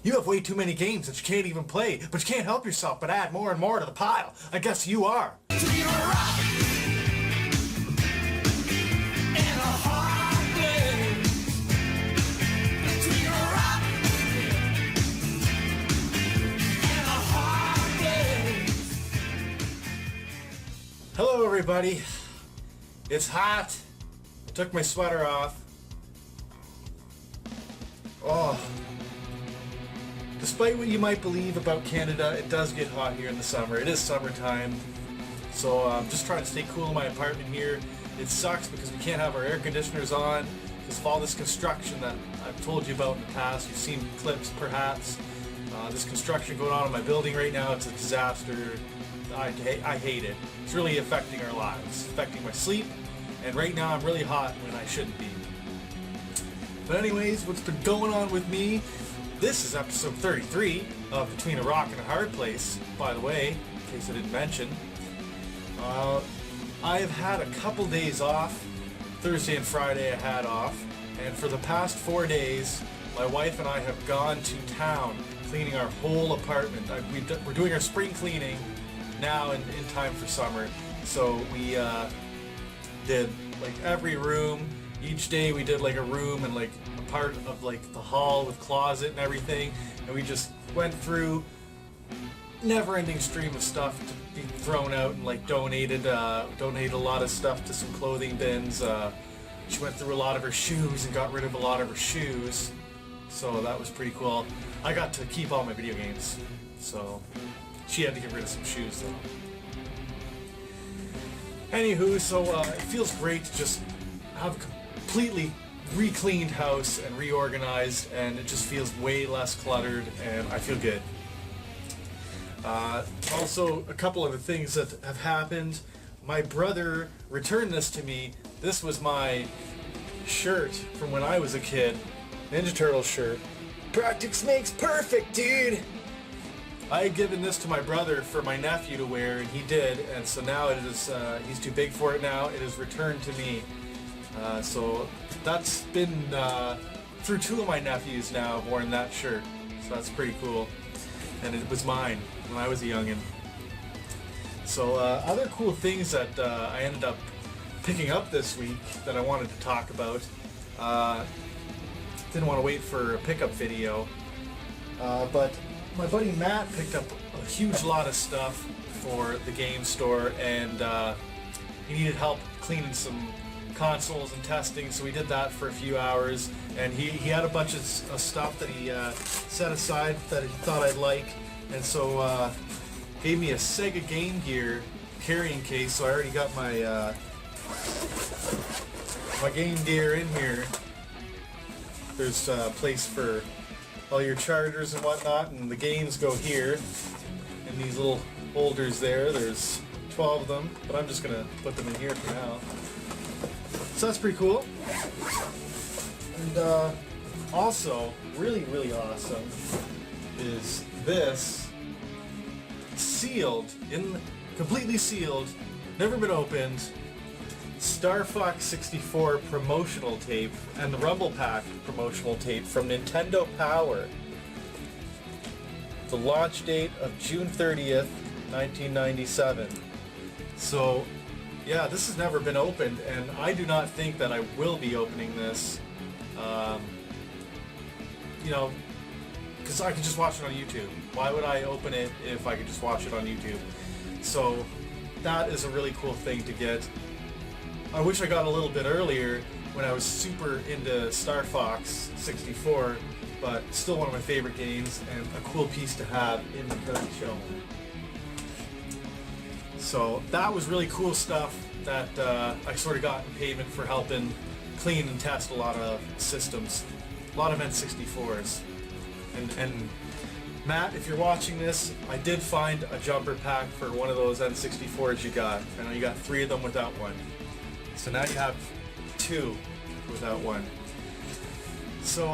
You have way too many games that you can't even play, but you can't help yourself but add more and more to the pile. I guess you are. Hello everybody. It's hot. I took my sweater off. Oh. Despite what you might believe about Canada, it does get hot here in the summer. It is summertime. So I'm just trying to stay cool in my apartment here. It sucks because we can't have our air conditioners on because of all this construction that I've told you about in the past. You've seen clips perhaps. This construction going on in my building right now, it's a disaster. I hate it. It's really affecting our lives, affecting my sleep, and right now I'm really hot when I shouldn't be. But anyways, what's been going on with me? This is episode 33 of Between a Rock and a Hard Place, by the way, in case I didn't mention. I've had a couple days off. Thursday and Friday I had off, and for the past 4 days, my wife and I have gone to town cleaning our whole apartment. We're doing our spring cleaning now in time for summer, so we did like every room. Each day we did like a room and like a part of like the hall with closet and everything, and we just went through never-ending stream of stuff to be thrown out and like donated a lot of stuff to some clothing bins. She went through a lot of her shoes and got rid of a lot of her shoes, so that was pretty cool. I got to keep all my video games, so she had to get rid of some shoes though. Anywho, so it feels great to just have a completely re-cleaned house and reorganized, and it just feels way less cluttered, and I feel good. Also, a couple of the things that have happened. My brother returned this to me. This was my shirt from when I was a kid. Ninja Turtle shirt. Practice makes perfect, dude! I had given this to my brother for my nephew to wear, and he did, and so now it is, he's too big for it now. It is returned to me. So that's been, through two of my nephews now have worn that shirt, so that's pretty cool. And it was mine when I was a youngin'. So other cool things that I ended up picking up this week that I wanted to talk about. Didn't want to wait for a pickup video, but my buddy Matt picked up a huge lot of stuff for the game store, and he needed help cleaning some consoles and testing, so we did that for a few hours, and he had a bunch of stuff that he set aside that he thought I'd like, and so gave me a Sega Game Gear carrying case, so I already got my my Game Gear in here. There's a place for all your chargers and whatnot, and the games go here in these little holders there. There's 12 of them, but I'm just gonna put them in here for now. So that's pretty cool. And also, really awesome is this sealed, completely sealed, never been opened, Star Fox 64 promotional tape and the Rumble Pack promotional tape from Nintendo Power. The launch date of June 30th, 1997. So, yeah, this has never been opened, and I do not think that I will be opening this. You know, because I can just watch it on YouTube. Why would I open it if I could just watch it on YouTube? So, that is a really cool thing to get. I wish I got a little bit earlier when I was super into Star Fox 64, but still one of my favorite games and a cool piece to have in the current show. So that was really cool stuff that I sort of got in payment for helping clean and test a lot of systems, a lot of N64s. And Matt, if you're watching this, I did find a jumper pack for one of those N64s you got. I know you got 3 of them without one. So now you have 2 without one. So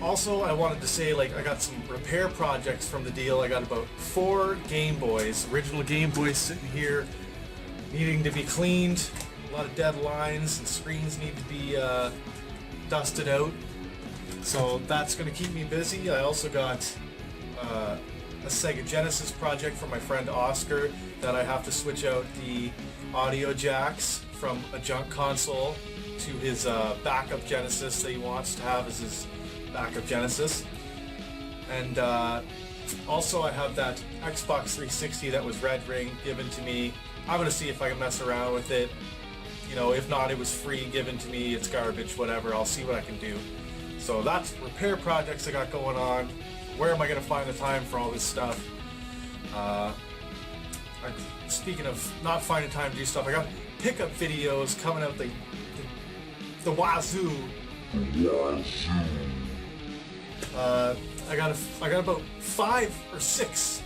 also I wanted to say, like, I got some repair projects from the deal. I got about 4 Game Boys, original Game Boys sitting here needing to be cleaned. A lot of dead lines and screens need to be dusted out. So that's going to keep me busy. I also got a Sega Genesis project from my friend Oscar that I have to switch out the audio jacks from a junk console to his backup Genesis that he wants to have as his backup Genesis. And also I have that Xbox 360 that was Red Ring given to me. I'm going to see if I can mess around with it. You know, if not, it was free given to me, it's garbage, whatever. I'll see what I can do. So that's repair projects I got going on. Where am I going to find the time for all this stuff? Speaking of not finding time to do stuff, I got pickup videos coming out the wazoo. I got about 5 or 6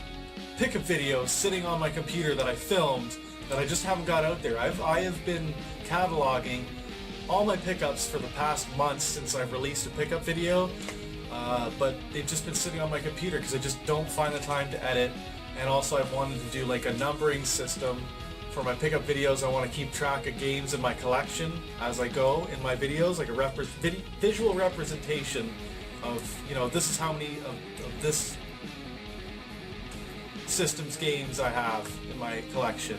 pickup videos sitting on my computer that I filmed that I just haven't got out there. I have been cataloging all my pickups for the past months since I've released a pickup video, but they've just been sitting on my computer because I just don't find the time to edit. And also I've wanted to do like a numbering system for my pickup videos. I want to keep track of games in my collection as I go in my videos, like a visual representation of, you know, this is how many of this system's games I have in my collection.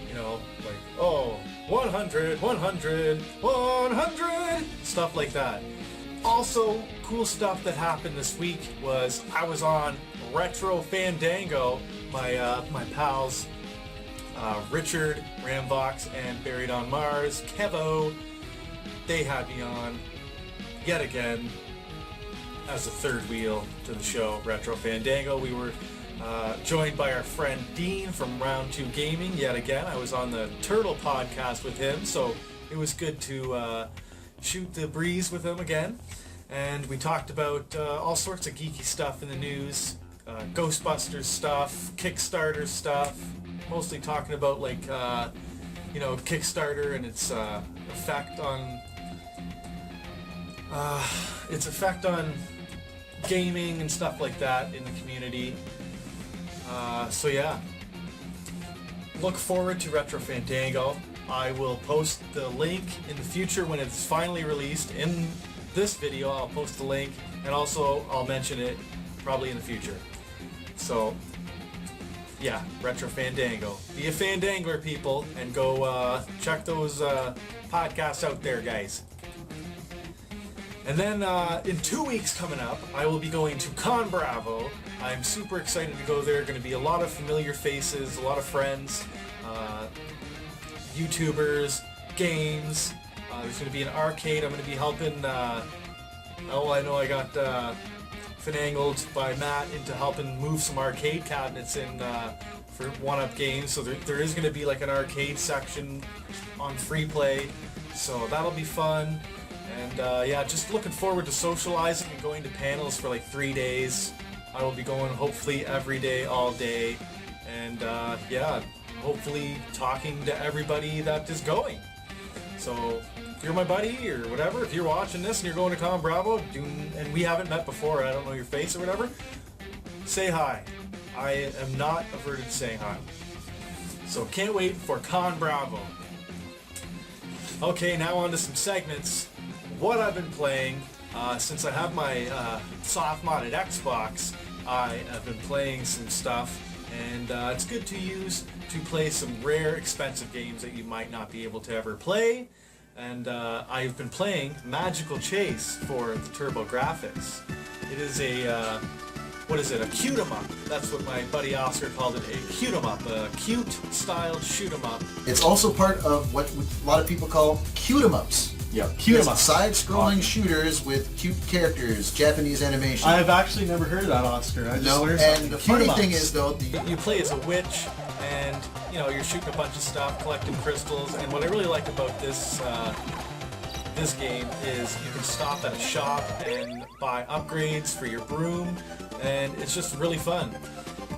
You know, like, oh, 100, 100, 100, stuff like that. Also, cool stuff that happened this week was I was on Retro Fandango. My pals Richard, Rambox, and Buried on Mars, Kevo, they had me on yet again as a third wheel to the show, Retro Fandango. We were joined by our friend Dean from Round 2 Gaming yet again. I was on the Turtle podcast with him, so it was good to shoot the breeze with him again. And we talked about all sorts of geeky stuff in the news, Ghostbusters stuff, Kickstarter stuff, mostly talking about like, you know, Kickstarter and its effect on gaming and stuff like that in the community. So yeah, look forward to Retro Fandango. I will post the link in the future when it's finally released. In this video, I'll post the link, and also I'll mention it probably in the future. So yeah, Retro Fandango. Be a Fandangler, people, and go check those podcasts out there, guys. And then in 2 weeks coming up, I will be going to Con Bravo. I'm super excited to go there. Going to be a lot of familiar faces, a lot of friends, YouTubers, games. There's going to be an arcade. I'm going to be helping. Oh, I know I got finagled by Matt into helping move some arcade cabinets in for one-up games. So there is going to be like an arcade section on free play. So that'll be fun. And yeah, just looking forward to socializing and going to panels for like 3 days. I will be going hopefully every day, all day. And yeah, hopefully talking to everybody that is going. So if you're my buddy or whatever, if you're watching this and you're going to Con Bravo, and we haven't met before, I don't know your face or whatever, say hi. I am not averted to saying hi. So can't wait for Con Bravo. Okay, now on to some segments. What I've been playing since I have my soft modded Xbox. I have been playing some stuff, and it's good to use to play some rare, expensive games that you might not be able to ever play. And I've been playing Magical Chase for the TurboGrafx. It is a what is it? A cute 'em up. That's what my buddy Oscar called it, a cute 'em up, a cute styled shoot 'em up. It's also part of what a lot of people call cute 'em ups. Yeah, cute 'em up. Side-scrolling shooters with cute characters, Japanese animation. I've actually never heard of that, Oscar. I just learned and something. the funny thing is, though, you play as a witch, and you know you're shooting a bunch of stuff, collecting crystals. And what I really like about this this game is you can stop at a shop and buy upgrades for your broom, and it's just really fun.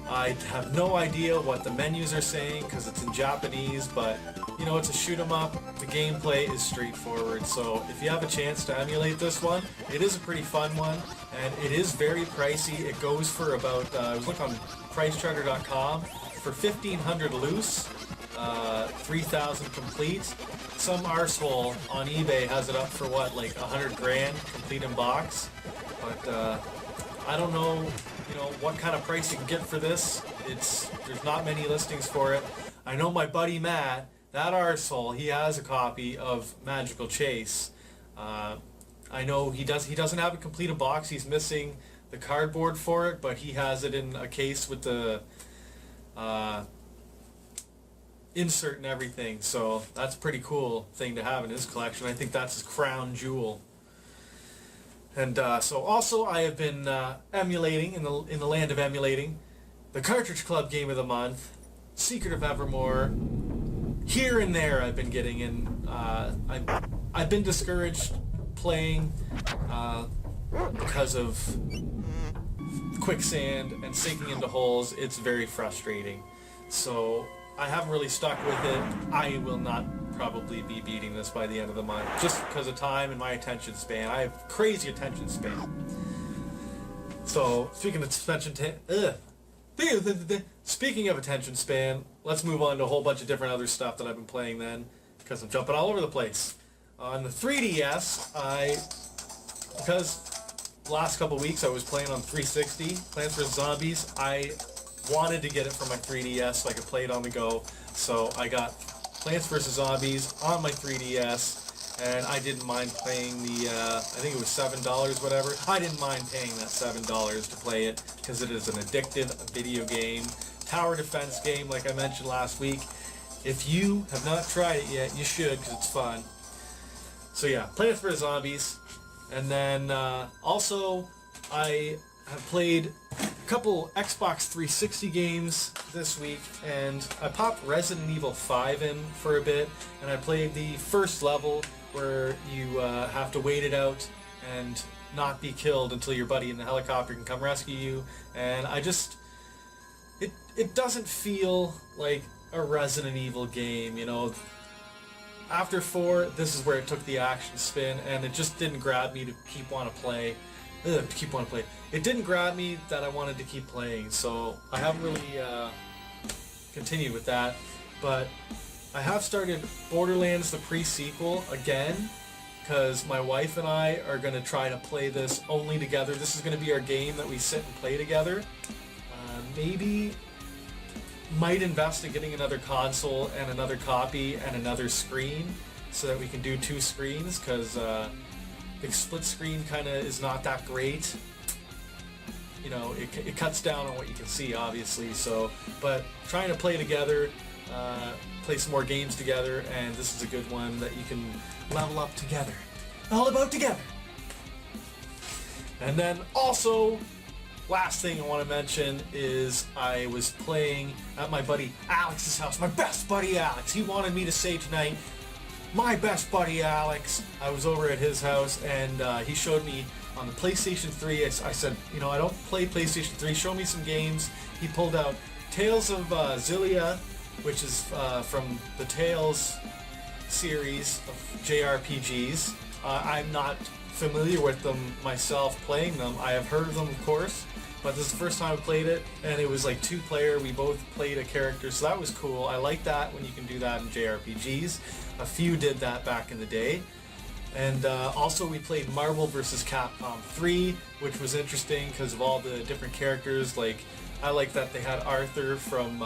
I have no idea what the menus are saying because it's in Japanese, but you know, it's a shoot 'em up. The gameplay is straightforward, so if you have a chance to emulate this one, it is a pretty fun one, and it is very pricey. It goes for about, I was looking on pricetracker.com for $1,500 loose. 3,000 complete. Some arsehole on eBay has it up for what, like 100 grand complete in box. But I don't know, what kind of price you can get for this. There's not many listings for it. I know my buddy Matt, that arsehole, he has a copy of Magical Chase. I know he doesn't have it complete in box. He's missing the cardboard for it, but he has it in a case with the insert and everything. So that's a pretty cool thing to have in his collection. I think that's his crown jewel. And so also I have been emulating in the land of emulating the Cartridge Club Game of the Month, Secret of Evermore. Here and there I've been getting in. I've been discouraged playing because of quicksand and sinking into holes. It's very frustrating. So I haven't really stuck with it. I will not probably be beating this by the end of the month, just because of time and my attention span. I have crazy attention span. So speaking of speaking of attention span, let's move on to a whole bunch of different other stuff that I've been playing then, because I'm jumping all over the place. On the 3DS, because the last couple weeks I was playing on 360, Plants vs. Zombies, I wanted to get it for my 3DS so I could play it on the go. So I got Plants vs. Zombies on my 3DS, and I didn't mind playing the, I think it was $7, whatever. I didn't mind paying that $7 to play it, because it is an addictive video game, tower defense game, like I mentioned last week. If you have not tried it yet, you should, because it's fun. So yeah, Plants vs. Zombies. And then also I have played a couple Xbox 360 games this week, and I popped Resident Evil 5 in for a bit, and I played the first level where you have to wait it out and not be killed until your buddy in the helicopter can come rescue you. And I just, it doesn't feel like a Resident Evil game, After 4, this is where it took the action spin, and it just didn't grab me to keep want to play. It didn't grab me that I wanted to keep playing, so I haven't really continued with that. But I have started Borderlands the pre-sequel again, because my wife and I are going to try to play this only together. This is going to be our game that we sit and play together. Maybe might invest in getting another console and another copy and another screen so that we can do 2 screens, because the split screen kind of is not that great. It cuts down on what you can see, obviously. So, but trying to play together, play some more games together, and this is a good one that you can level up together. All about together. And then also, last thing I want to mention is I was playing at my buddy Alex's house, my best buddy Alex. He wanted me to say tonight, my best buddy Alex. I was over at his house, and he showed me on the PlayStation 3. I said, I don't play PlayStation 3. Show me some games. He pulled out Tales of Xillia, which is from the Tales series of JRPGs. I'm not familiar with them myself playing them. I have heard of them, of course. But this is the first time I played it, and it was like 2-player. We both played a character, so that was cool. I like that when you can do that in JRPGs. A few did that back in the day. And also we played Marvel vs. Capcom 3, which was interesting because of all the different characters. Like, I like that they had Arthur from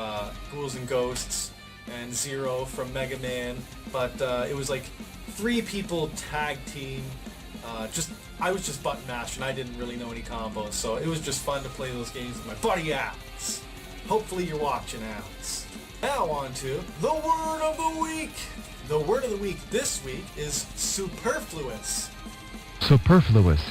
Ghouls and Ghosts and Zero from Mega Man. But it was like 3 people tag team. I was just button mashing. I didn't really know any combos, so it was just fun to play those games with my buddy Alex. Hopefully you're watching, Alex. Now on to the word of the week. The word of the week this week is superfluous. Superfluous.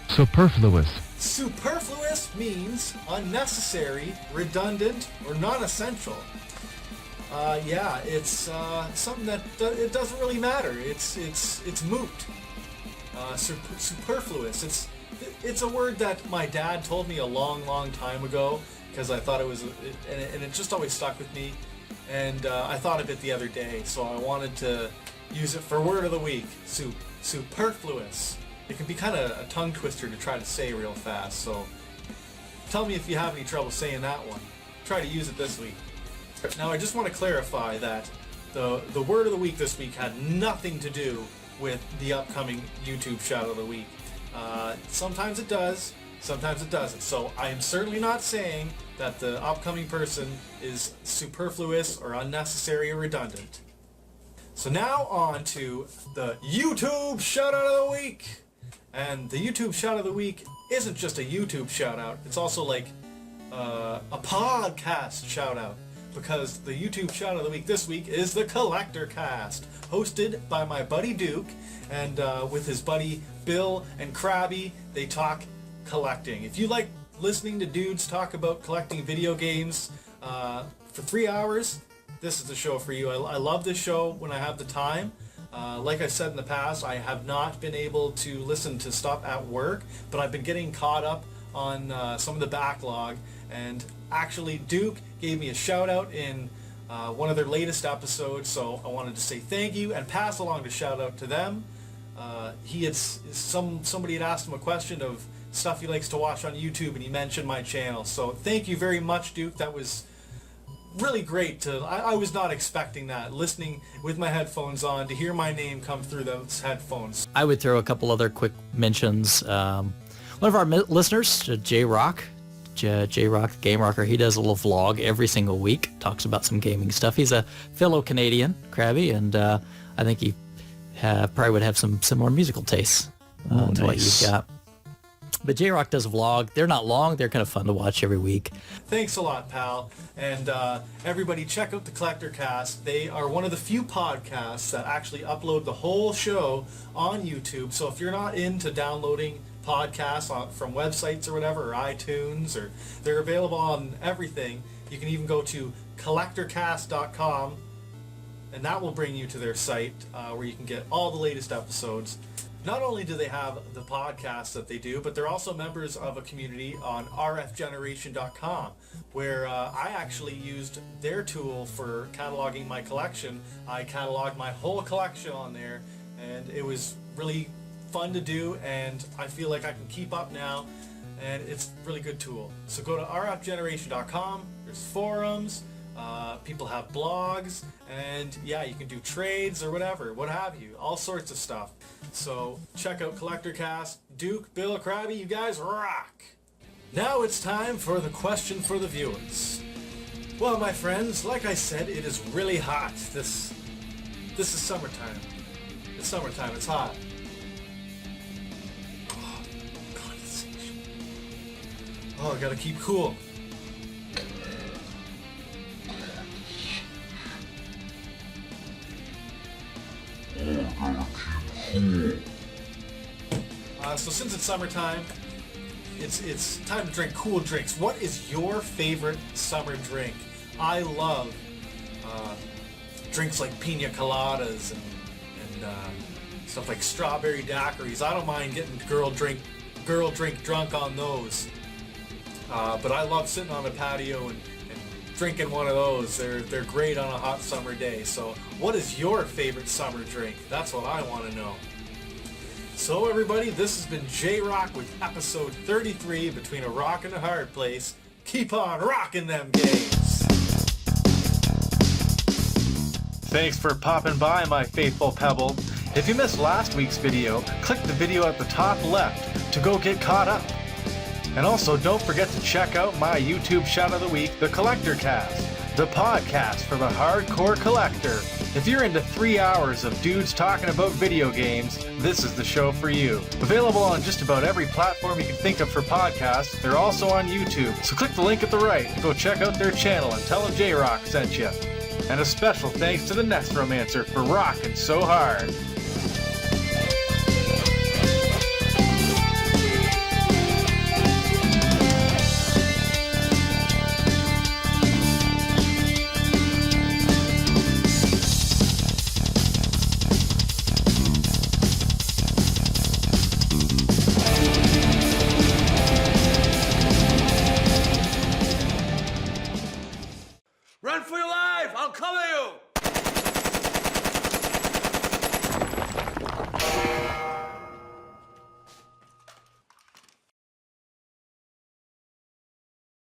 Superfluous. Superfluous means unnecessary, redundant, or non-essential. It's something that it doesn't really matter. It's moot. Superfluous. It's a word that my dad told me a long time ago, because I thought it was, and it just always stuck with me. And I thought of it the other day, so I wanted to use it for word of the week. Superfluous. It can be kind of a tongue twister to try to say real fast, so tell me if you have any trouble saying that one. Try to use it this week. Now, I just want to clarify that the word of the week this week had nothing to do with the upcoming YouTube shout of the week. Sometimes it does, sometimes it doesn't. So I am certainly not saying that the upcoming person is superfluous or unnecessary or redundant. So now on to the YouTube shout out of the week. And the YouTube shout of the week isn't just a YouTube shout out, it's also like a podcast shout out. Because the YouTube shout of the week this week is the COLLECTORCAST, hosted by my buddy Duke, and with his buddy Bill and Krabby. They talk collecting. If you like listening to dudes talk about collecting video games for 3 hours, this is the show for you. I love this show when I have the time. Like I said in the past, I have not been able to listen to stuff at work, but I've been getting caught up on some of the backlog. And actually, Duke gave me a shout out in one of their latest episodes, so I wanted to say thank you and pass along the shout out to them. Somebody had asked him a question of stuff he likes to watch on YouTube, and he mentioned my channel. So thank you very much, Duke. That was really great. I was not expecting that, listening with my headphones on, to hear my name come through those headphones. I would throw a couple other quick mentions. One of our listeners, JRock, JRock, GameRocker, he does a little vlog every single week, talks about some gaming stuff. He's a fellow Canadian, Krabby, and I think he probably would have some similar musical tastes to what you've got. But JRock does a vlog. They're not long. They're kind of fun to watch every week. Thanks a lot, pal. And everybody, check out the COLLECTORCAST. They are one of the few podcasts that actually upload the whole show on YouTube. So if you're not into downloading podcasts from websites or whatever, or iTunes, or they're available on everything, you can even go to collectorcast.com, and that will bring you to their site where you can get all the latest episodes. Not only do they have the podcasts that they do, but they're also members of a community on rfgeneration.com, where I actually used their tool for cataloging my collection. I cataloged my whole collection on there, and it was really fun to do, and I feel like I can keep up now, and it's a really good tool. So go to rfgeneration.com. There's forums, people have blogs, and yeah, you can do trades or whatever, what have you, all sorts of stuff. So check out COLLECTORCAST. Duke, Bill, Krabby, you guys rock. Now it's time for the question for the viewers. Well, my friends, like I said, it is really hot. This is summertime. It's summertime, it's hot. Oh, I gotta keep cool. So since it's summertime, it's time to drink cool drinks. What is your favorite summer drink? I love drinks like pina coladas and stuff like strawberry daiquiris. I don't mind getting girl drink drunk on those. But I love sitting on a patio and drinking one of those. They're great on a hot summer day. So what is your favorite summer drink? That's what I want to know. So everybody, this has been JRock with episode 33, Between a Rock and a Hard Place. Keep on rocking them games. Thanks for popping by, my faithful pebble. If you missed last week's video, click the video at the top left to go get caught up. And also, don't forget to check out my YouTube shout of the week, the COLLECTORCAST, the podcast for the hardcore collector. If you're into 3 hours of dudes talking about video games, this is the show for you. Available on just about every platform you can think of for podcasts, they're also on YouTube. So click the link at the right, go check out their channel and tell them JRock sent you. And a special thanks to the Necromancer for rocking so hard. Run for your life! I'll cover you!